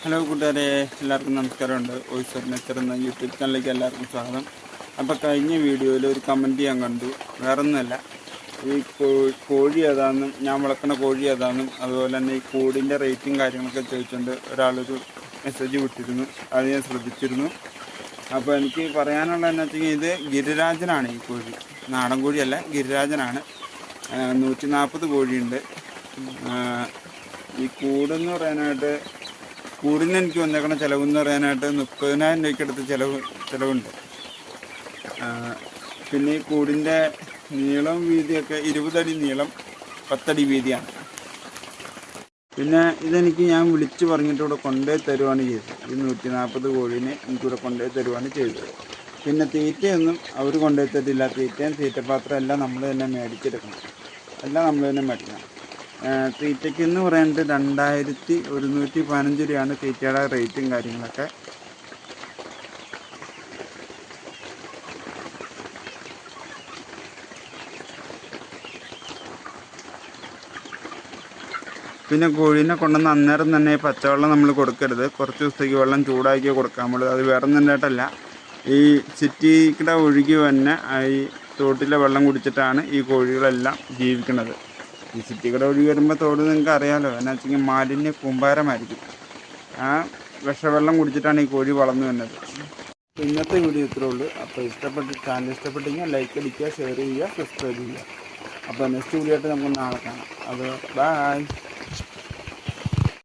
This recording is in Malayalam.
ഹലോ കൂട്ടുകാരെ, എല്ലാവർക്കും നമസ്കാരമുണ്ട്. വോയിസ് ഓഫ് നേച്ചർ എന്ന യൂട്യൂബ് ചാനലിലേക്ക് എല്ലാവർക്കും സ്വാഗതം. അപ്പോൾ കഴിഞ്ഞ വീഡിയോയിൽ ഒരു കമൻറ്റ് ഞാൻ കണ്ടു. വേറൊന്നുമല്ല, ഈ കോഴി ഏതാണെന്നും ഞാൻ വളർത്തുന്ന കോഴി ഏതാണെന്നും അതുപോലെ തന്നെ ഈ കൂടിൻ്റെ റേറ്റും കാര്യങ്ങളൊക്കെ ചോദിച്ചുകൊണ്ട് ഒരാളൊരു മെസ്സേജ് വിട്ടിരുന്നു. അത് ഞാൻ ശ്രദ്ധിച്ചിരുന്നു. അപ്പോൾ എനിക്ക് പറയാനുള്ളതെന്ന് വെച്ചാൽ ഇത് ഗിരിരാജനാണ്. ഈ കോഴി നാടൻ കോഴിയല്ല, ഗിരിരാജനാണ്. 140 കോഴിയുണ്ട്. ഈ കൂടെന്ന് പറയാനായിട്ട് കൂടിന് എനിക്ക് വന്നേക്കണ ചിലവെന്ന് പറയാനായിട്ട് 30,000 രൂപയ്ക്കടുത്ത് ചിലവുണ്ട്. പിന്നെ ഈ കൂടിൻ്റെ നീളം വീതിയൊക്കെ 20 അടി നീളം, 10 അടി വീതിയാണ്. പിന്നെ ഇതെനിക്ക് ഞാൻ വിളിച്ച് പറഞ്ഞിട്ട് ഇവിടെ കൊണ്ടുപോയി തരുവാണ് ചെയ്തത്. ഈ 140 കോഴീനെ എനിക്കിവിടെ കൊണ്ടുപോയി തരുവാണ് ചെയ്തത്. പിന്നെ തീറ്റയൊന്നും അവർ കൊണ്ടുപോയി തരില്ല. തീറ്റയും തീറ്റപ്പാത്രം എല്ലാം നമ്മൾ തന്നെ മേടിച്ചെടുക്കണം. എല്ലാം നമ്മൾ തന്നെ മേടിക്കണം. തീറ്റയ്ക്ക് എന്ന് പറയുന്നത് 2115 രൂപയാണ് തീറ്റയുടെ റേറ്റും കാര്യങ്ങളൊക്കെ. പിന്നെ കോഴീനെ കൊണ്ടുവന്ന് അന്നേരം തന്നെ പച്ചവെള്ളം നമ്മൾ കൊടുക്കരുത്. കുറച്ച് ദിവസത്തേക്ക് വെള്ളം ചൂടാക്കി കൊടുക്കാൻ പാടുള്ളൂ. അത് വേറെ ഒന്നുണ്ടായിട്ടല്ല, ഈ സിറ്റിയുടെ ഒഴുകി തന്നെ ഈ തോട്ടിലെ വെള്ളം കുടിച്ചിട്ടാണ് ഈ കോഴികളെല്ലാം ജീവിക്കുന്നത്. ഈ സിറ്റിയുടെ ഒഴുകി വരുമ്പോൾ തോട് നിങ്ങൾക്ക് അറിയാമല്ലോ, എന്നാ വെച്ചെങ്കിൽ മാലിന്യ കൂമ്പാരമായിരിക്കും. ആ വിഷവെള്ളം കുടിച്ചിട്ടാണ് ഈ കോഴി വളർന്നു വരുന്നത്. ഇന്നത്തെ വീഡിയോ ഇത്രേ ഉള്ളൂ. അപ്പോൾ ചാനൽ ഇഷ്ടപ്പെട്ടെങ്കിൽ ലൈക്ക് അടിക്കുക, ഷെയർ ചെയ്യുക, സബ്സ്ക്രൈബ് ചെയ്യുക. അപ്പോൾ നെക്സ്റ്റ് വീഡിയോ ആയിട്ട് നമുക്ക് നാളെ കാണാം. അത് ബൈ.